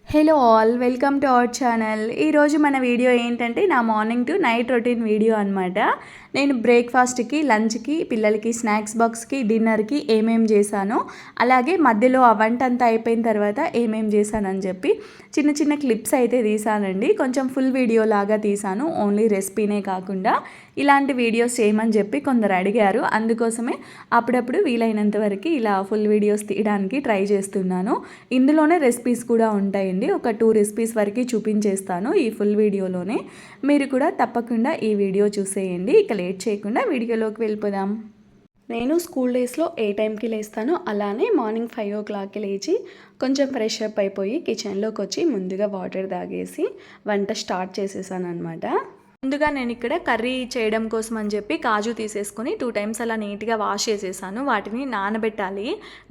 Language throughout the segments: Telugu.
Hello all, welcome to our channel. ఈరోజు మన వీడియో ఏంటంటే నా morning to night routine video అనమాట. నేను బ్రేక్ఫాస్ట్కి, లంచ్కి, పిల్లలకి స్నాక్స్ బాక్స్కి, డిన్నర్కి ఏమేం చేశానో, అలాగే మధ్యలో ఆ వంట అంతా అయిపోయిన తర్వాత ఏమేం చేశానని చెప్పి చిన్న చిన్న క్లిప్స్ అయితే తీసానండి. కొంచెం ఫుల్ వీడియో లాగా తీసాను, ఓన్లీ రెసిపీనే కాకుండా ఇలాంటి వీడియోస్ చేయమని చెప్పి కొందరు అడిగారు. అందుకోసమే అప్పుడప్పుడు వీలైనంత వరకు ఇలా ఫుల్ వీడియోస్ తీయడానికి ట్రై చేస్తున్నాను. ఇందులోనే రెసిపీస్ కూడా ఉంటాయండి. ఒక 2 రెసిపీస్ వరకు చూపించేస్తాను ఈ ఫుల్ వీడియోలోనే. మీరు కూడా తప్పకుండా ఈ వీడియో చూసేయండి. ఇక లేట్ చేయకుండా వీడియోలోకి వెళ్ళిపోదాం. నేను స్కూల్ డేస్లో ఏ టైంకి లేస్తానో అలానే మార్నింగ్ 5 o'clockకి లేచి కొంచెం ఫ్రెష్ అప్ అయిపోయి కిచెన్లోకి వచ్చి ముందుగా వాటర్ తాగేసి వంట స్టార్ట్ చేసేసాను అనమాట. ముందుగా నేను ఇక్కడ కర్రీ చేయడం కోసం అని చెప్పి కాజు తీసేసుకుని 2 times అలా నీట్గా వాష్ చేసేసాను. వాటిని నానబెట్టాలి.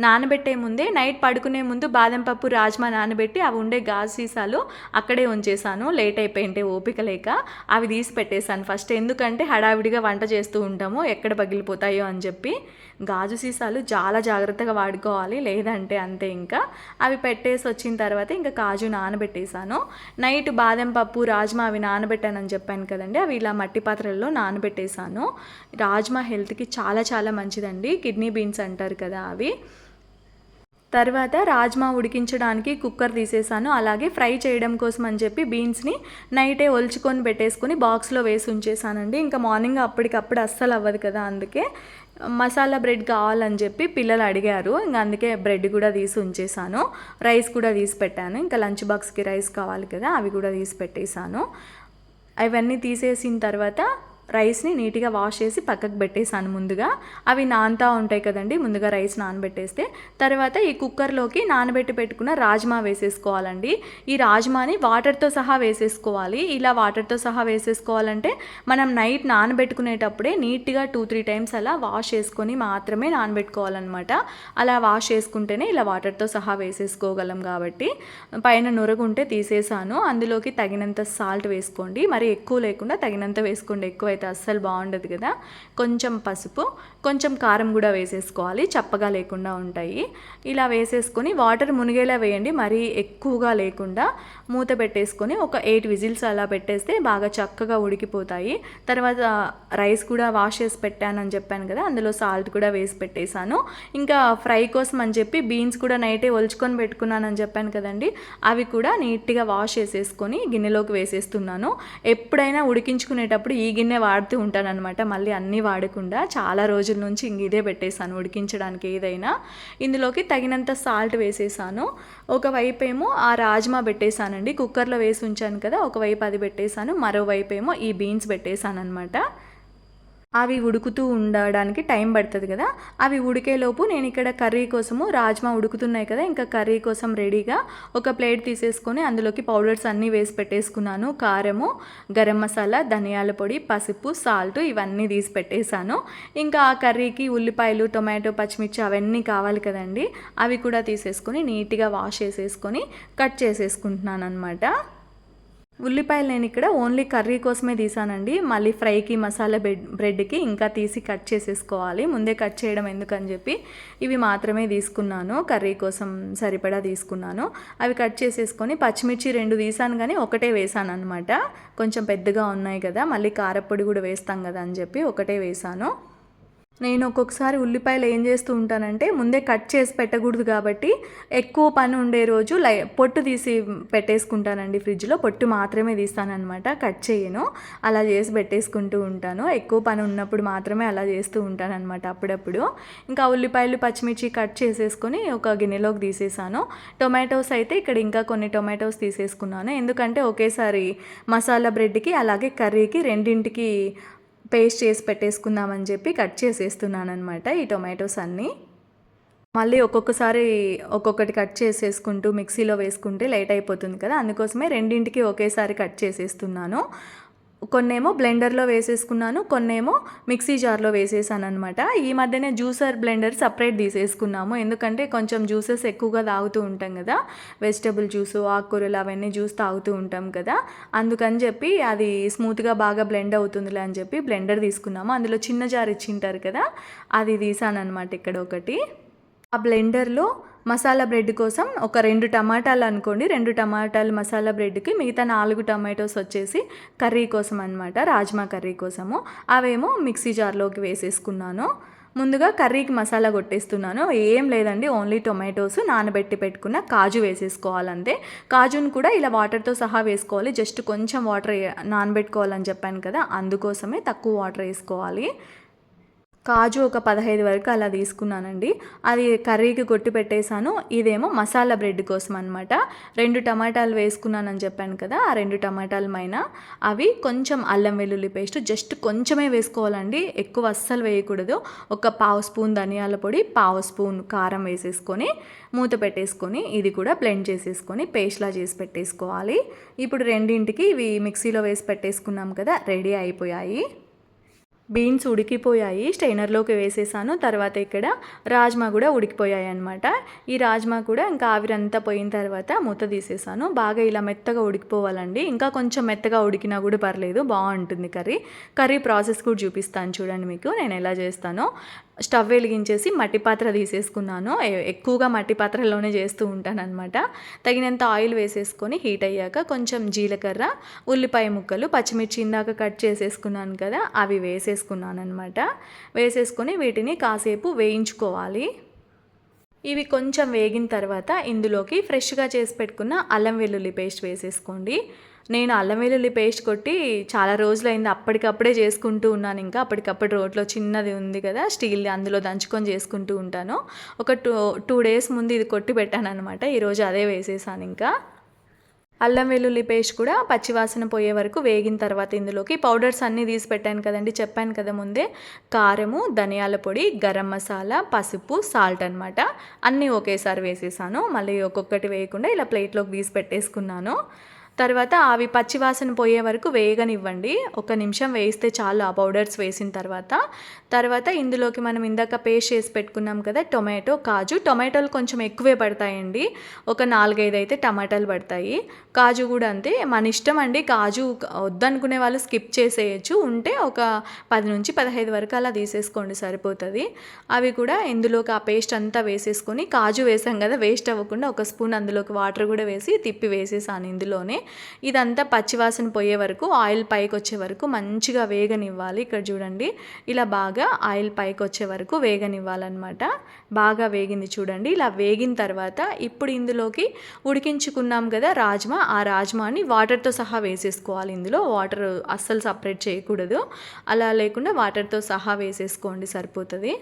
నానబెట్టే ముందే నైట్ పడుకునే ముందు బాదం పప్పు, రాజ్మా నానబెట్టి అవి ఉండే గాజు సీసాలు అక్కడే ఉంచేసాను. లేట్ అయిపోయింటే ఓపిక లేక అవి తీసి పెట్టేశాను ఫస్ట్. ఎందుకంటే హడావిడిగా వంట చేస్తూ ఉంటాము, ఎక్కడ పగిలిపోతాయో అని చెప్పి. గాజు సీసాలు చాలా జాగ్రత్తగా వాడుకోవాలి, లేదంటే అంతే. ఇంకా అవి పెట్టేసి వచ్చిన తర్వాత ఇంకా కాజు నానబెట్టేశాను. నైట్ బాదం పప్పు, రాజ్మా అవి నానబెట్టానని చెప్పాను కదండి, అవి ఇలా మట్టి పాత్రల్లో నానబెట్టేశాను. రాజ్మా హెల్త్కి చాలా చాలా మంచిదండి, కిడ్నీ బీన్స్ అంటారు కదా అవి. తర్వాత రాజ్మా ఉడికించడానికి కుక్కర్ తీసేసాను. అలాగే ఫ్రై చేయడం కోసం అని చెప్పి బీన్స్ని నైటే ఒలుచుకొని పెట్టేసుకొని బాక్స్లో వేసి ఉంచేసానండి. ఇంకా మార్నింగ్ అప్పటికప్పుడు అస్సలు అవ్వదు కదా, అందుకే మసాలా బ్రెడ్ కావాలని చెప్పి పిల్లలు అడిగారు. ఇంకా అందుకే బ్రెడ్ కూడా తీసి ఉంచేసాను. రైస్ కూడా తీసి పెట్టాను. ఇంకా లంచ్ బాక్స్కి రైస్ కావాలి కదా, అవి కూడా తీసి పెట్టేశాను. అవన్నీ తీసేసిన తర్వాత రైస్ని నీట్గా వాష్ చేసి పక్కకు పెట్టేసాను. ముందుగా అవి నానుతూ ఉంటాయి కదండి, ముందుగా రైస్ నానబెట్టేస్తే. తర్వాత ఈ కుక్కర్లోకి నానబెట్టి పెట్టుకున్న రాజ్మా వేసేసుకోవాలండి. ఈ రాజ్మాని వాటర్తో సహా వేసేసుకోవాలి. ఇలా వాటర్తో సహా వేసేసుకోవాలంటే మనం నైట్ నానబెట్టుకునేటప్పుడే నీట్గా 2-3 times అలా వాష్ చేసుకొని మాత్రమే నానబెట్టుకోవాలన్నమాట. అలా వాష్ చేసుకుంటేనే ఇలా వాటర్తో సహా వేసేసుకోగలం. కాబట్టి పైన నొరగుంటే తీసేసాను. అందులోకి తగినంత సాల్ట్ వేసుకోండి, మరి ఎక్కువ లేకుండా తగినంత వేసుకోండి. ఎక్కువ అయితే అస్సలు బాగుండదు కదా. కొంచెం పసుపు, కొంచెం కారం కూడా వేసేసుకోవాలి, చప్పగా లేకుండా ఉంటాయి. ఇలా వేసేసుకొని వాటర్ మునిగేలా వేయండి, మరీ ఎక్కువగా లేకుండా. మూత పెట్టేసుకొని ఒక 8 విజిల్స్ అలా పెట్టేస్తే బాగా చక్కగా ఉడికిపోతాయి. తర్వాత రైస్ కూడా వాష్ చేసి పెట్టానని చెప్పాను కదా, అందులో సాల్ట్ కూడా వేసి పెట్టేశాను. ఇంకా ఫ్రై కోసం అని చెప్పి బీన్స్ కూడా నైటే ఒలుచుకొని పెట్టుకున్నానని చెప్పాను కదండి, అవి కూడా నీట్గా వాష్ చేసేసుకొని గిన్నెలోకి వేసేస్తున్నాను. ఎప్పుడైనా ఉడికించుకునేటప్పుడు ఈ గిన్నె వాడుతూ ఉంటానన్నమాట, మళ్ళీ అన్నీ వాడకుండా. చాలా రోజుల నుంచి ఇంక ఇదే పెట్టేశాను ఉడికించడానికి ఏదైనా. ఇందులోకి తగినంత సాల్ట్ వేసేసాను. ఒకవైపు ఏమో ఆ రాజ్మా పెట్టేశానండి, కుక్కర్లో వేసి ఉంచాను కదా, ఒకవైపు అది పెట్టేశాను, మరోవైపు ఏమో ఈ బీన్స్ పెట్టేశాను అనమాట. అవి ఉడుకుతూ ఉండడానికి టైం పడుతుంది కదా. అవి ఉడికేలోపు నేను ఇక్కడ కర్రీ కోసము రాజ్మా ఉడుకుతున్నాయి కదా, ఇంకా కర్రీ కోసం రెడీగా ఒక ప్లేట్ తీసేసుకొని అందులోకి పౌడర్స్ అన్నీ వేసి పెట్టేసుకున్నాను. కారము, గరం మసాలా, ధనియాల పొడి, పసుపు, సాల్ట్ ఇవన్నీ తీసి పెట్టేశాను. ఇంకా ఆ కర్రీకి ఉల్లిపాయలు, టొమాటో, పచ్చిమిర్చి అవన్నీ కావాలి కదండి, అవి కూడా తీసేసుకొని నీట్గా వాష్ చేసేసుకొని కట్ చేసేసుకుంటున్నాను అనమాట. ఉల్లిపాయలు నేను ఇక్కడ ఓన్లీ కర్రీ కోసమే తీసానండి, మళ్ళీ ఫ్రైకి, మసాలా బ్రెడ్కి ఇంకా తీసి కట్ చేసేసుకోవాలి. ముందే కట్ చేయడం ఎందుకని చెప్పి ఇవి మాత్రమే తీసుకున్నాను, కర్రీ కోసం సరిపడా తీసుకున్నాను. అవి కట్ చేసేసుకొని పచ్చిమిర్చి 2 తీసాను కానీ ఒకటే వేసాను అనమాట. కొంచెం పెద్దగా ఉన్నాయి కదా, మళ్ళీ కారపొడి కూడా వేస్తాం కదా అని చెప్పి ఒకటే వేసాను. నేను ఒక్కొక్కసారి ఉల్లిపాయలు ఏం చేస్తూ ఉంటానంటే ముందే కట్ చేసి పెట్టకూడదు కాబట్టి ఎక్కువ పని ఉండే రోజు పొట్టు తీసి పెట్టేసుకుంటానండి ఫ్రిడ్జ్లో. పొట్టు మాత్రమే తీస్తానన్నమాట, కట్ చేయను. అలా చేసి పెట్టేసుకుంటూ ఉంటాను. ఎక్కువ పని ఉన్నప్పుడు మాత్రమే అలా చేస్తూ ఉంటానన్నమాట అప్పుడప్పుడు. ఇంకా ఉల్లిపాయలు, పచ్చిమిర్చి కట్ చేసేసుకొని ఒక గిన్నెలోకి తీసేసాను. టొమాటోస్ అయితే ఇక్కడ ఇంకా కొన్ని టొమాటోస్ తీసేసుకున్నాను, ఎందుకంటే ఒకేసారి మసాలా బ్రెడ్కి అలాగే కర్రీకి రెండింటికి పేస్ట్ చేసి పెట్టేసుకుందామని చెప్పి కట్ చేసేస్తున్నాను అనమాట ఈ టొమాటోస్ అన్నీ. మళ్ళీ ఒక్కొక్కసారి ఒక్కొక్కటి కట్ చేసేసుకుంటూ మిక్సీలో వేసుకుంటే లేట్ అయిపోతుంది కదా, అందుకోసమే రెండింటికి ఒకేసారి కట్ చేసేస్తున్నాను. కొన్నేమో బ్లెండర్లో వేసేసుకున్నాను, కొన్నేమో మిక్సీ జార్లో వేసేసాను అనమాట. ఈ మధ్యనే జ్యూసర్ బ్లెండర్ సపరేట్ తీసేసుకున్నాము, ఎందుకంటే కొంచెం జ్యూసెస్ ఎక్కువగా తాగుతూ ఉంటాం కదా, వెజిటబుల్ జ్యూసు, ఆకుకూరలు అవన్నీ జ్యూస్ తాగుతూ ఉంటాం కదా, అందుకని చెప్పి అది స్మూత్గా బాగా బ్లెండ్ అవుతుందిలే అని చెప్పి బ్లెండర్ తీసుకున్నాము. అందులో చిన్న జార్ ఇచ్చింటారు కదా, అది తీసాను అనమాట ఇక్కడ ఒకటి. ఆ బ్లెండర్లో మసాలా బ్రెడ్ కోసం ఒక 2 టమాటాలు అనుకోండి, 2 టమాటాలు మసాలా బ్రెడ్కి, మిగతా 4 టమాటోస్ వచ్చేసి కర్రీ కోసం అనమాట, రాజ్మా కర్రీ కోసము. అవేమో మిక్సీ జార్లోకి వేసేసుకున్నాను. ముందుగా కర్రీకి మసాలా కొట్టేస్తున్నాను. ఏం లేదండి, ఓన్లీ టొమాటోస్, నానబెట్టి పెట్టుకున్న కాజు వేసేసుకోవాలంతే. కాజును కూడా ఇలా వాటర్తో సహా వేసుకోవాలి, జస్ట్ కొంచెం వాటర్ నానబెట్టుకోవాలని చెప్పాను కదా, అందుకోసమే తక్కువ వాటర్ వేసుకోవాలి. కాజు ఒక 15 వరకు అలా తీసుకున్నానండి, అది కర్రీకి కొట్టి పెట్టేశాను. ఇదేమో మసాలా బ్రెడ్ కోసం అనమాట. 2 టమాటాలు వేసుకున్నానని చెప్పాను కదా, ఆ 2 టమాటాల పైన అవి కొంచెం అల్లం వెల్లుల్లి పేస్ట్, జస్ట్ కొంచెమే వేసుకోవాలండి, ఎక్కువ అస్సలు వేయకూడదు. ఒక 1/2 స్పూన్ ధనియాల పొడి, 1/2 స్పూన్ కారం వేసేసుకొని మూత పెట్టేసుకొని ఇది కూడా బ్లెండ్ చేసేసుకొని పేస్ట్లా చేసి పెట్టేసుకోవాలి. ఇప్పుడు రెండింటికి ఇవి మిక్సీలో వేసి పెట్టేసుకున్నాం కదా, రెడీ అయిపోయాయి. బీన్స్ ఉడికిపోయాయి, స్టైనర్లోకి వేసేసాను. తర్వాత ఇక్కడ రాజ్మా కూడా ఉడికిపోయాయి అనమాట. ఈ రాజ్మా కూడా ఇంకా ఆవిరంతా పోయిన తర్వాత మూత తీసేసాను. బాగా ఇలా మెత్తగా ఉడికిపోవాలండి, ఇంకా కొంచెం మెత్తగా ఉడికినా కూడా పర్లేదు, బాగుంటుంది కర్రీ ప్రాసెస్ కూడా చూపిస్తాను చూడండి మీకు నేను ఎలా చేస్తానో. స్టవ్ వెలిగించేసి మట్టి పాత్ర తీసేసుకున్నాను, ఎక్కువగా మట్టి పాత్రలోనే చేస్తూ ఉంటాను అనమాట. తగినంత ఆయిల్ వేసేసుకొని హీట్ అయ్యాక కొంచెం జీలకర్ర, ఉల్లిపాయ ముక్కలు, పచ్చిమిర్చి ఇందాక కట్ చేసేసుకున్నాను కదా, అవి వేసేసుకున్నాను అనమాట. వేసేసుకొని వీటిని కాసేపు వేయించుకోవాలి. ఇవి కొంచెం వేగిన తర్వాత ఇందులోకి ఫ్రెష్గా చేసి పెట్టుకున్న అల్లం వెల్లుల్లి పేస్ట్ వేసేసుకోండి. నేను అల్లం వెల్లుల్లి పేస్ట్ కొట్టి చాలా రోజులైంది, అప్పటికప్పుడే చేసుకుంటూ ఉన్నాను. ఇంకా అప్పటికప్పుడు రోట్లో చిన్నది ఉంది కదా స్టీల్, అందులో దంచుకొని చేసుకుంటూ ఉంటాను. ఒక 2 డేస్ ముందు ఇది కొట్టి పెట్టాను అనమాట, ఈరోజు అదే వేసేసాను. ఇంకా అల్లం వెల్లుల్లి పేస్ట్ కూడా పచ్చివాసన పోయే వరకు వేగిన తర్వాత ఇందులోకి పౌడర్స్ అన్నీ తీసి పెట్టాను కదండి, చెప్పాను కదా ముందే, కారము, ధనియాల పొడి, గరం మసాలా, పసుపు, సాల్ట్ అనమాట, అన్నీ ఒకేసారి వేసేసాను. మళ్ళీ ఒక్కొక్కటి వేయకుండా ఇలా ప్లేట్లోకి తీసి పెట్టేసుకున్నాను. తర్వాత అవి పచ్చివాసన పోయే వరకు వేయగనివ్వండి, 1 నిమిషం వేయిస్తే చాలు ఆ పౌడర్స్ వేసిన తర్వాత ఇందులోకి మనం ఇందాక పేస్ట్ చేసి పెట్టుకున్నాం కదా టొమాటో, కాజు, టొమాటోలు కొంచెం ఎక్కువే పడతాయండి, ఒక 4-5 అయితే టమాటాలు పడతాయి. కాజు కూడా అంతే, మన ఇష్టం అండి, కాజు వద్దనుకునే వాళ్ళు స్కిప్ చేసేయచ్చు, ఉంటే ఒక 10 నుంచి 15 వరకు అలా తీసేసుకోండి సరిపోతుంది. అవి కూడా ఇందులోకి ఆ పేస్ట్ అంతా వేసేసుకొని, కాజు వేసాం కదా వేస్ట్ అవ్వకుండా 1 స్పూన్ అందులోకి వాటర్ కూడా వేసి తిప్పి వేసేసాను ఇందులోనే. ఇదంతా పచ్చివాసన పోయే వరకు, ఆయిల్ పైకి వచ్చే వరకు మంచిగా వేగనివ్వాలి. ఇక్కడ చూడండి, ఇలా బాగా ఆయిల్ పైకి వచ్చే వరకు వేగనివ్వాలన్నమాట. బాగా వేగింది చూడండి. ఇలా వేగిన తర్వాత ఇప్పుడు ఇందులోకి ఉడికించుకున్నాం కదా రాజ్మా, ఆ రాజ్మాని వాటర్తో సహా వేసేసుకోవాలి. ఇందులో వాటర్ అస్సలు సపరేట్ చేయకూడదు, అలా లేకుండా వాటర్తో సహా వేసేసుకోండి సరిపోతుంది.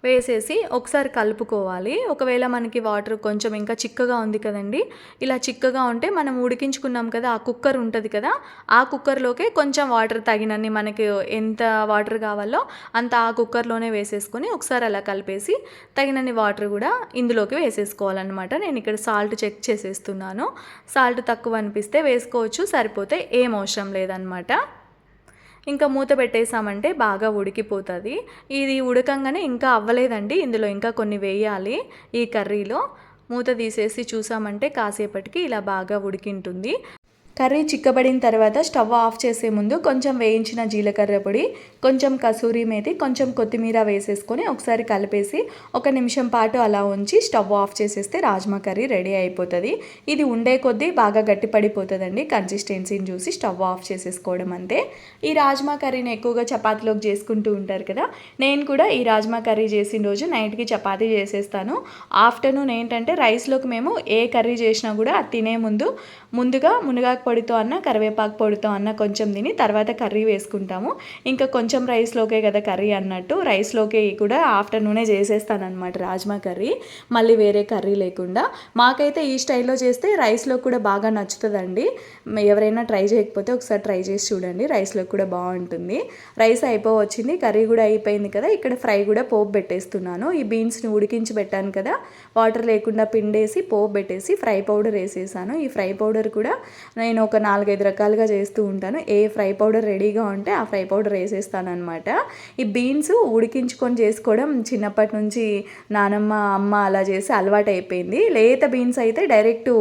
వేసేసి ఒకసారి కలుపుకోవాలి. ఒకవేళ మనకి వాటర్ కొంచెం ఇంకా చిక్కగా ఉంది కదండి, ఇలా చిక్కగా ఉంటే మనం ఉడికించుకున్నాం కదా ఆ కుక్కర్ ఉంటుంది కదా, ఆ కుక్కర్లోకే కొంచెం వాటర్ తగినన్ని, మనకి ఎంత వాటర్ కావాలో అంత ఆ కుక్కర్లోనే వేసేసుకొని ఒకసారి అలా కలిపేసి తగినన్ని వాటర్ కూడా ఇందులోకి వేసేసుకోవాలన్నమాట. నేను ఇక్కడ సాల్ట్ చెక్ చేసేస్తున్నాను, సాల్ట్ తక్కువ అనిపిస్తే వేసుకోవచ్చు, సరిపోతే ఏం అవసరం లేదనమాట. ఇంకా మూత పెట్టేసామంటే బాగా ఉడికిపోతుంది. ఇది ఉడకంగానే ఇంకా అవ్వలేదండి, ఇందులో ఇంకా కొన్ని వేయాలి ఈ కర్రీలో. మూత తీసేసి చూసామంటే కాసేపటికి ఇలా బాగా ఉడికింటుంది. కర్రీ చిక్కబడిన తర్వాత స్టవ్ ఆఫ్ చేసే ముందు కొంచెం వేయించిన జీలకర్ర పొడి, కొంచెం కసూరి మేతి, కొంచెం కొత్తిమీర వేసేసుకొని ఒకసారి కలిపేసి 1 నిమిషం పాటు అలా ఉంచి స్టవ్ ఆఫ్ చేసేస్తే రాజ్మా కర్రీ రెడీ అయిపోతుంది. ఇది ఉండే కొద్దీ బాగా గట్టిపడిపోతుందండి, కన్సిస్టెన్సీని చూసి స్టవ్ ఆఫ్ చేసేసుకోవడం అంతే. ఈ రాజ్మా కర్రీని ఎక్కువగా చపాతీలోకి చేసుకుంటూ ఉంటారు కదా, నేను కూడా ఈ రాజ్మా కర్రీ చేసిన రోజు నైట్కి చపాతీ చేసేస్తాను. ఆఫ్టర్నూన్ ఏంటంటే రైస్లోకి మేము ఏ కర్రీ చేసినా కూడా అది తినే ముందుగా మునగాకు పొడితో అన్న, కరివేపాకు పొడితో అన్న కొంచెం తిని తర్వాత కర్రీ వేసుకుంటాము. ఇంకా కొంచెం రైస్లోకే కదా కర్రీ అన్నట్టు, రైస్లోకి కూడా ఆఫ్టర్నూనే చేసేస్తానమాట రాజ్మా కర్రీ, మళ్ళీ వేరే కర్రీ లేకుండా. మాకైతే ఈ స్టైల్లో చేస్తే రైస్లో కూడా బాగా నచ్చుతుందండి. ఎవరైనా ట్రై చేయకపోతే ఒకసారి ట్రై చేసి చూడండి, రైస్లో కూడా బాగుంటుంది. రైస్ అయిపోవచ్చింది, కర్రీ కూడా అయిపోయింది కదా, ఇక్కడ ఫ్రై కూడా పోపు పెట్టేస్తున్నాను. ఈ బీన్స్ని ఉడికించి పెట్టాను కదా, వాటర్ లేకుండా పిండేసి పోపు పెట్టేసి ఫ్రై పౌడర్ వేసేసాను. ఈ ఫ్రై పౌడర్ కూడా నేను ఒక 4-5 రకాలుగా చేస్తూ ఉంటాను. ఏ ఫ్రై పౌడర్ రెడీగా ఉంటే ఆ ఫ్రై పౌడర్ వేసేస్తానమాట. ఈ బీన్స్ ఉడికించుకొని చేసుకోవడం చిన్నప్పటి నుంచి నానమ్మ, అమ్మ అలా చేసి అలవాటు అయిపోయింది. లేత బీన్స్ అయితే డైరెక్ట్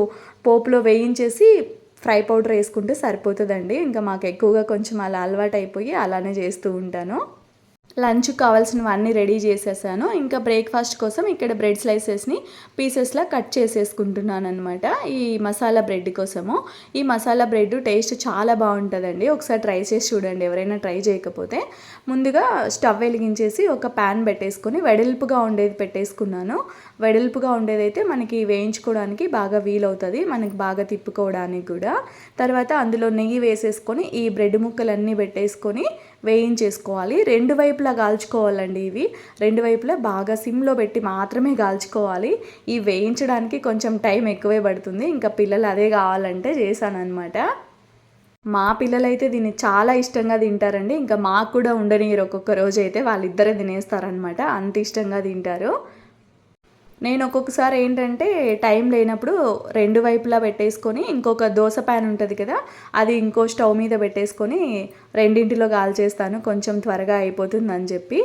పోపులో వేయించేసి ఫ్రై పౌడర్ వేసుకుంటే సరిపోతుందండి. ఇంకా మాకు ఎక్కువగా కొంచెం అలా అలవాటు అయిపోయి అలానే చేస్తూ ఉంటాను. లంచ్కి కావాల్సినవన్నీ రెడీ చేసేసాను. ఇంకా బ్రేక్ఫాస్ట్ కోసం ఇక్కడ బ్రెడ్ స్లైసెస్ని పీసెస్లా కట్ చేసేసుకుంటున్నాను అనమాట. ఈ మసాలా బ్రెడ్ కోసము. ఈ మసాలా బ్రెడ్ టేస్ట్ చాలా బాగుంటుందండి. ఒకసారి ట్రై చేసి చూడండి ఎవరైనా ట్రై చేయకపోతే. ముందుగా స్టవ్ వెలిగించేసి ఒక ప్యాన్ పెట్టేసుకొని వెడల్పుగా ఉండేది పెట్టేసుకున్నాను. వెడల్పుగా ఉండేదైతే మనకి వేయించుకోవడానికి బాగా వీలవుతుంది, మనకి బాగా తిప్పుకోవడానికి కూడా. తర్వాత అందులో నెయ్యి వేసేసుకొని ఈ బ్రెడ్ ముక్కలన్నీ పెట్టేసుకొని వేయించేసుకోవాలి. రెండు వైపులా కాల్చుకోవాలండి. ఇవి రెండు వైపులా బాగా సిమ్లో పెట్టి మాత్రమే కాల్చుకోవాలి. ఈ వేయించడానికి కొంచెం టైం ఎక్కువే పడుతుంది. ఇంకా పిల్లలు అదే కావాలంటే చేశాను అనమాట. మా పిల్లలైతే దీన్ని చాలా ఇష్టంగా తింటారండి. ఇంకా మాకు కూడా ఉండనీరు ఒక్కొక్క రోజు అయితే వాళ్ళిద్దరే తినేస్తారనమాట, అంత ఇష్టంగా తింటారు. నేను ఒక్కొక్కసారి ఏంటంటే టైం లేనప్పుడు రెండు వైపులా పెట్టేసుకొని ఇంకొక దోశ ప్యాన్ ఉంటుంది కదా, అది ఇంకో స్టవ్ మీద పెట్టేసుకొని రెండింటిలో కాల్చేస్తాను, కొంచెం త్వరగా అయిపోతుందని చెప్పి.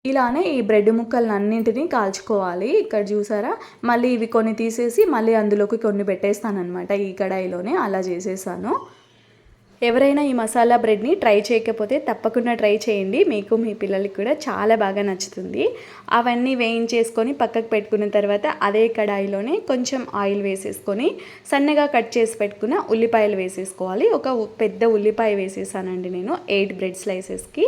ఇలానే ఈ బ్రెడ్ ముక్కలను అన్నింటినీ కాల్చుకోవాలి. ఇక్కడ చూసారా, మళ్ళీ ఇవి కొన్ని తీసేసి మళ్ళీ అందులోకి కొన్ని పెట్టేస్తాను అనమాట. ఈ కడాయిలోనే అలా చేసేసాను. ఎవరైనా ఈ మసాలా బ్రెడ్ని ట్రై చేయకపోతే తప్పకుండా ట్రై చేయండి. మీకు మీ పిల్లలకి కూడా చాలా బాగా నచ్చుతుంది. అవన్నీ వేయించేసుకొని పక్కకు పెట్టుకున్న తర్వాత అదే కడాయిలోనే కొంచెం ఆయిల్ వేసేసుకొని సన్నగా కట్ చేసి పెట్టుకున్న ఉల్లిపాయలు వేసేసుకోవాలి. ఒక పెద్ద ఉల్లిపాయ వేసేసానండి నేను 8 బ్రెడ్ స్లైసెస్కి.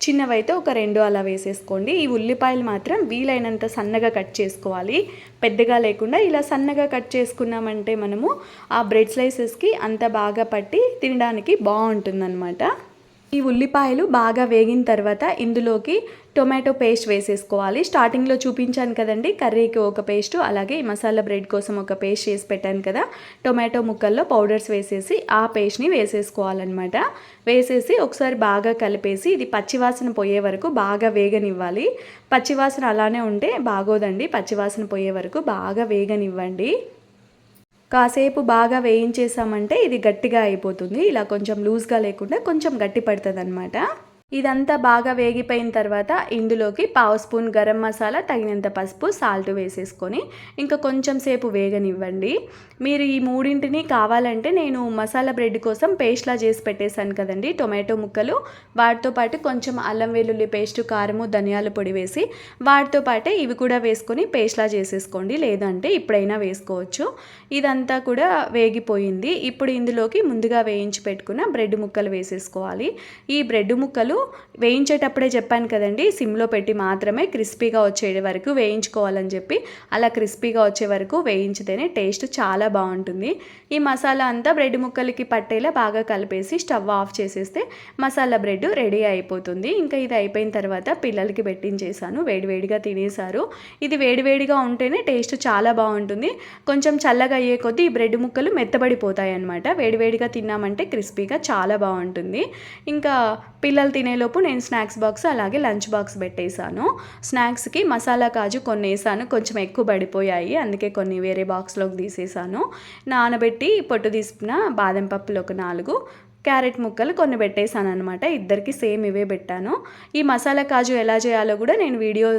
చిన్నవైతే ఒక 2 అలా వేసేసుకోండి. ఈ ఉల్లిపాయలు మాత్రం వీలైనంత సన్నగా కట్ చేసుకోవాలి, పెద్దగా లేకుండా. ఇలా సన్నగా కట్ చేసుకున్నామంటే మనము ఆ బ్రెడ్ స్లైసెస్కి అంత బాగా పట్టి తినడానికి బాగుంటుందన్నమాట. ఈ ఉల్లిపాయలు బాగా వేగిన తర్వాత ఇందులోకి టొమాటో పేస్ట్ వేసేసుకోవాలి. స్టార్టింగ్లో చూపించాను కదండి, కర్రీకి ఒక పేస్టు, అలాగే ఈ మసాలా బ్రెడ్ కోసం ఒక పేస్ట్ చేసి పెట్టాను కదా, టొమాటో ముక్కల్లో పౌడర్స్ వేసేసి ఆ పేస్ట్ని వేసేసుకోవాలన్నమాట. వేసేసి ఒకసారి బాగా కలిపేసి ఇది పచ్చివాసన పోయే వరకు బాగా వేగనివ్వాలి. పచ్చివాసన అలానే ఉంటే బాగోదండి, పచ్చివాసన పోయే వరకు బాగా వేగనివ్వండి. కాసేపు బాగా వేయించేసామంటే ఇది గట్టిగా అయిపోతుంది. ఇలా కొంచెం లూజ్గా లేకుండా కొంచెం గట్టి పడుతుంది అనమాట. ఇదంతా బాగా వేగిపోయిన తర్వాత ఇందులోకి 1/2 స్పూన్ గరం మసాలా, తగినంత పసుపు, సాల్ట్ వేసేసుకొని ఇంకా కొంచెం సేపు వేగనివ్వండి. మీరు ఈ మూడింటిని కావాలంటే నేను మసాలా బ్రెడ్ కోసం పేస్ట్లా చేసి పెట్టేశాను కదండి, టొమాటో ముక్కలు, వాటితో పాటు కొంచెం అల్లం వెల్లుల్లి పేస్టు, కారము, ధనియాల పొడి వేసి వాటితో పాటే ఇవి కూడా వేసుకొని పేస్ట్లా చేసేసుకోండి, లేదంటే ఇప్పుడైనా వేసుకోవచ్చు. ఇదంతా కూడా వేగిపోయింది. ఇప్పుడు ఇందులోకి ముందుగా వేయించి పెట్టుకున్న బ్రెడ్ ముక్కలు వేసేసుకోవాలి. ఈ బ్రెడ్ ముక్కలు వేయించేటప్పుడే చెప్పాను కదండి, సిమ్లో పెట్టి మాత్రమే క్రిస్పీగా వచ్చే వరకు వేయించుకోవాలని చెప్పి. అలా క్రిస్పీగా వచ్చే వరకు వేయించితేనే టేస్ట్ చాలా బాగుంటుంది. ఈ మసాలా అంతా బ్రెడ్ ముక్కలకి పట్టేలా బాగా కలిపేసి స్టవ్ ఆఫ్ చేసేస్తే మసాలా బ్రెడ్ రెడీ అయిపోతుంది. ఇంకా ఇది అయిపోయిన తర్వాత పిల్లలకి పెట్టించేసాను, వేడివేడిగా తినేశారు. ఇది వేడివేడిగా ఉంటేనే టేస్ట్ చాలా బాగుంటుంది. కొంచెం చల్లగా అయ్యే కొద్దీ ఈ బ్రెడ్ ముక్కలు మెత్తబడిపోతాయి అన్నమాట. వేడివేడిగా తిన్నామంటే క్రిస్పీగా చాలా బాగుంటుంది. ఇంకా పిల్లలు తినేలోపు నేను స్నాక్స్ బాక్స్ అలాగే లంచ్ బాక్స్ పెట్టేశాను. స్నాక్స్కి మసాలా కాజు కొన్ని వేసాను, కొంచెం ఎక్కువ పడిపోయాయి, అందుకే కొన్ని వేరే బాక్స్లోకి తీసేసాను. నానబెట్టి పొట్టు తీసుకున్న బాదం పప్పులు ఒక 4, క్యారెట్ ముక్కలు కొన్ని పెట్టేశాను అనమాట. ఇద్దరికి సేమ్ ఇవే పెట్టాను. ఈ మసాలా కాజు ఎలా చేయాలో కూడా నేను వీడియో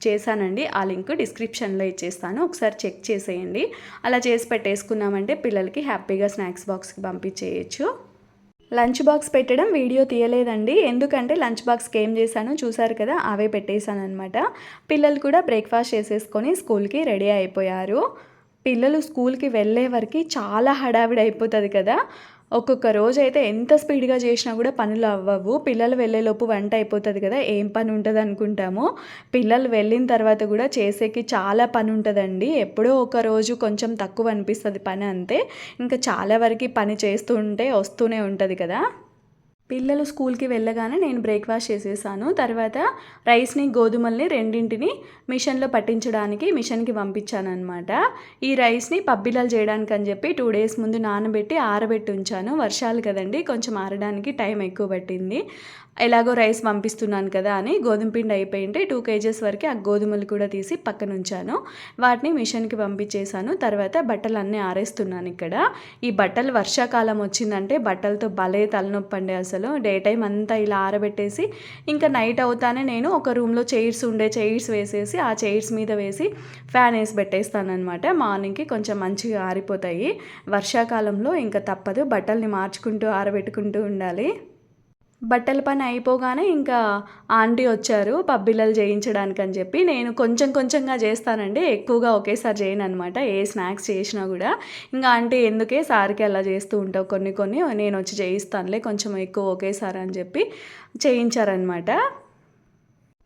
చేశానండి, ఆ లింక్ డిస్క్రిప్షన్లో ఇచ్చేస్తాను, ఒకసారి చెక్ చేసేయండి. అలా చేసి పెట్టేసుకున్నామంటే పిల్లలకి హ్యాపీగా స్నాక్స్ బాక్స్కి పంపించేయచ్చు. లంచ్ బాక్స్ పెట్టడం వీడియో తీయలేదండి, ఎందుకంటే లంచ్ బాక్స్కి ఏం చేశానో చూసారు కదా, అవే పెట్టేశాను అనమాట. పిల్లలు కూడా బ్రేక్ఫాస్ట్ చేసేసుకొని స్కూల్కి రెడీ అయిపోయారు. పిల్లలు స్కూల్కి వెళ్ళే వరకు చాలా హడావిడి అయిపోతుంది కదా. ఒక్కొక్క రోజు అయితే ఎంత స్పీడ్గా చేసినా కూడా పనులు అవ్వవు. పిల్లలు వెళ్ళేలోపు వంట అయిపోతుంది కదా, ఏం పని ఉంటుంది అనుకుంటాము. పిల్లలు వెళ్ళిన తర్వాత కూడా చేసేకి చాలా పని ఉంటుందండి. ఎప్పుడో ఒక రోజు కొంచెం తక్కువ అనిపిస్తుంది పని, అంతే. ఇంకా చాలా వరకు పని చేస్తూ ఉంటే వస్తూనే ఉంటుంది కదా. పిల్లలు స్కూల్కి వెళ్ళగానే నేను బ్రేక్ఫాస్ట్ చేసేసాను. తర్వాత రైస్ని, గోధుమల్ని రెండింటిని మిషన్లో పట్టించడానికి మిషన్కి పంపించాను అనమాట. ఈ రైస్ని పబ్బిళ్ళలు చేయడానికి అని చెప్పి 2 డేస్ ముందు నానబెట్టి ఆరబెట్టి ఉంచాను. వర్షాలు కదండి, కొంచెం ఆరడానికి టైం ఎక్కువ పట్టింది. ఎలాగో రైస్ పంపిస్తున్నాను కదా అని గోధుమ పిండి అయిపోయింటే 2 kgs వరకు ఆ గోధుమలు కూడా తీసి పక్కన ఉంచాను. వాటిని మిషన్కి పంపించేశాను. తర్వాత బట్టలు అన్నీ ఆరేస్తున్నాను ఇక్కడ. ఈ బట్టలు వర్షాకాలం వచ్చిందంటే బట్టలతో భలే తలనొప్పి అండి అసలు. డే టైం అంతా ఇలా ఆరబెట్టేసి ఇంకా నైట్ అవుతానే నేను ఒక రూమ్లో చైర్స్ వేసేసి ఆ చైర్స్ మీద వేసి ఫ్యాన్ వేసి పెట్టేస్తానమాట. మార్నింగ్కి కొంచెం మంచిగా ఆరిపోతాయి. వర్షాకాలంలో ఇంకా తప్పదు, బట్టల్ని మార్చుకుంటూ ఆరబెట్టుకుంటూ ఉండాలి. బట్టల పని అయిపోగానే ఇంకా ఆంటీ వచ్చారు పబ్బిళ్ళలు చేయించడానికి అని చెప్పి. నేను కొంచెం కొంచెంగా చేస్తానండి, ఎక్కువగా ఒకేసారి చేయననమాట. ఏ స్నాక్స్ చేసినా కూడా ఇంకా ఆంటీ ఎందుకే సార్కి అలా చేస్తూ ఉంటావు, కొన్ని కొన్ని నేను వచ్చి చేయిస్తానులే కొంచెం ఎక్కువ ఒకేసారి అని చెప్పి చేయించారనమాట.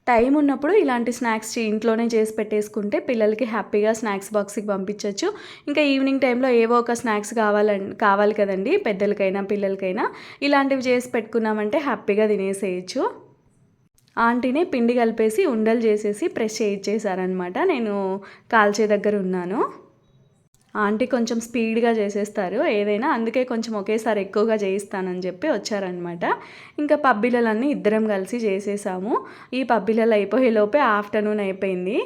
టైం ఉన్నప్పుడు ఇలాంటి స్నాక్స్ ఇంట్లోనే చేసి పెట్టేసుకుంటే పిల్లలకి హ్యాపీగా స్నాక్స్ బాక్స్కి పంపించవచ్చు. ఇంకా ఈవినింగ్ టైంలో ఏవో ఒక స్నాక్స్ కావాలి కదండి, పెద్దలకైనా పిల్లలకైనా. ఇలాంటివి చేసి పెట్టుకున్నామంటే హ్యాపీగా తినేసేయచ్చు. ఆంటీనే పిండి కలిపేసి ఉండలు చేసేసి ప్రెస్ చేయించేశారనమాట. నేను కాల్చే దగ్గర ఉన్నాను. ఆంటీ కొంచెం స్పీడ్గా చేసేస్తారు ఏదైనా, అందుకే కొంచెం ఒకేసారి ఎక్కువగా చేయిస్తానని చెప్పి వచ్చారనమాట. ఇంకా పబ్బిళ్ళలన్నీ ఇద్దరం కలిసి చేసేసాము. ఈ పబ్బిళ్ళలు అయిపోయేలోపే ఆఫ్టర్నూన్ అయిపోయింది.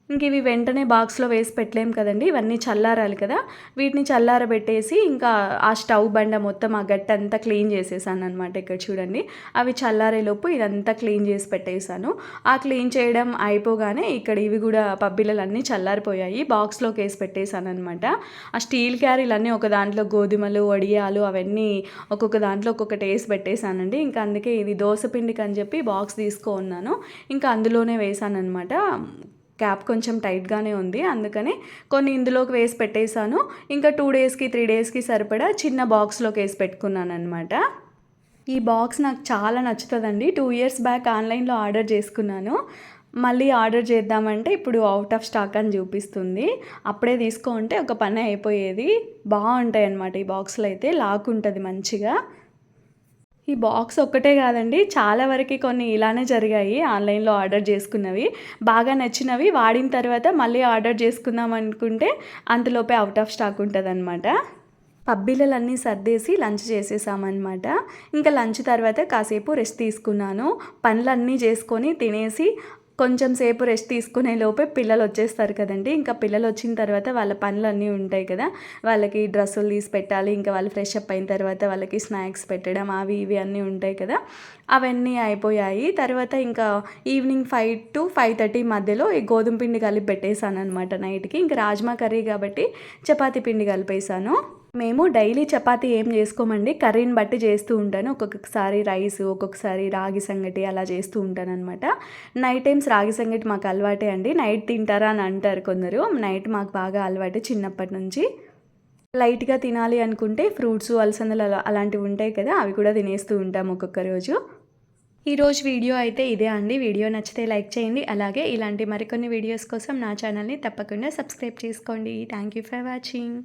ఇంక ఇవి వెంటనే బాక్స్లో వేసి పెట్టలేము కదండి, ఇవన్నీ చల్లారాలి కదా. వీటిని చల్లారబెట్టేసి ఇంకా ఆ స్టవ్ బండ మొత్తం ఆ గట్ట అంతా క్లీన్ చేసేసాను అనమాట. ఇక్కడ చూడండి, అవి చల్లారేలోపు ఇదంతా క్లీన్ చేసి పెట్టేశాను. ఆ క్లీన్ చేయడం అయిపోగానే ఇక్కడ ఇవి కూడా పబ్బిళ్ళలన్నీ చల్లారిపోయాయి, బాక్స్లోకి వేసి పెట్టేశాను అనమాట. ఆ స్టీల్ క్యారీలన్నీ ఒక దాంట్లో గోధుమలు వడియాలు అవన్నీ ఒక్కొక్క దాంట్లో ఒక్కొక్కటి వేసి పెట్టేశానండి. ఇంకా అందుకే ఇది దోశ పిండికి అని చెప్పి బాక్స్ తీసుకున్నాను, ఇంకా అందులోనే వేసాను అనమాట. క్యాప్ కొంచెం టైట్గానే ఉంది, అందుకని కొన్ని ఇందులోకి వేసి పెట్టేశాను. ఇంకా 2 డేస్కి 3 డేస్కి సరిపడా చిన్న బాక్స్లోకి వేసి పెట్టుకున్నాను అనమాట. ఈ బాక్స్ నాకు చాలా నచ్చుతుందండి. 2 years బ్యాక్ ఆన్లైన్లో ఆర్డర్ చేసుకున్నాను. మళ్ళీ ఆర్డర్ చేద్దామంటే ఇప్పుడు అవుట్ ఆఫ్ స్టాక్ అని చూపిస్తుంది. అప్పుడే తీసుకుంటే ఒక పని అయిపోయేది. బాగుంటాయి అన్నమాట ఈ బాక్స్లో అయితే, లాక్ ఉంటుంది మంచిగా. ఈ బాక్స్ ఒక్కటే కాదండి, చాలా వరకు కొన్ని ఇలానే జరిగాయి. ఆన్లైన్లో ఆర్డర్ చేసుకున్నవి బాగా నచ్చినవి వాడిన తర్వాత మళ్ళీ ఆర్డర్ చేసుకుందాం అనుకుంటే అంతలోపే అవుట్ ఆఫ్ స్టాక్ ఉంటుందన్నమాట. పబ్బిళ్ళలన్నీ సర్దేసి లంచ్ చేసేసామన్నమాట. ఇంకా లంచ్ తర్వాత కాసేపు రెస్ట్ తీసుకున్నాను. పనులన్నీ చేసుకొని తినేసి కొంచెం సేపు రెస్ట్ తీసుకునే లోపే పిల్లలు వచ్చేస్తారు కదండి. ఇంకా పిల్లలు వచ్చిన తర్వాత వాళ్ళ పనులన్నీ ఉంటాయి కదా, వాళ్ళకి డ్రెస్సులు తీసి పెట్టాలి, ఇంకా వాళ్ళు ఫ్రెష్ అప్ అయిన తర్వాత వాళ్ళకి స్నాక్స్ పెట్టడం అవి ఇవి అన్నీ ఉంటాయి కదా, అవన్నీ అయిపోయాయి. తర్వాత ఇంకా ఈవినింగ్ 5 to 5:30 మధ్యలో ఈ గోధుమ పిండి కలిపి పెట్టేశాను అనమాట నైట్కి. ఇంకా రాజ్మా కర్రీ కాబట్టి చపాతీ పిండి కలిపేశాను. మేము డైలీ చపాతీ ఏం చేసుకోమండి, కర్రీని బట్టి చేస్తూ ఉంటాను. ఒక్కొక్కసారి రైస్, ఒక్కొక్కసారి రాగి సంగటి అలా చేస్తూ ఉంటాను అనమాట. నైట్ టైమ్స్ రాగి సంగటి మాకు అలవాటే అండి. నైట్ తింటారా అని అంటారు కొందరు, నైట్ మాకు బాగా అలవాటే చిన్నప్పటి నుంచి. లైట్గా తినాలి అనుకుంటే ఫ్రూట్స్ అలసందలు అలాంటివి ఉంటాయి కదా, అవి కూడా తినేస్తూ ఉంటాం ఒక్కొక్క రోజు. ఈరోజు వీడియో అయితే ఇదే అండి. వీడియో నచ్చితే లైక్ చేయండి, అలాగే ఇలాంటి మరికొన్ని వీడియోస్ కోసం నా ఛానల్ని తప్పకుండా సబ్స్క్రైబ్ చేసుకోండి. Thank you for watching.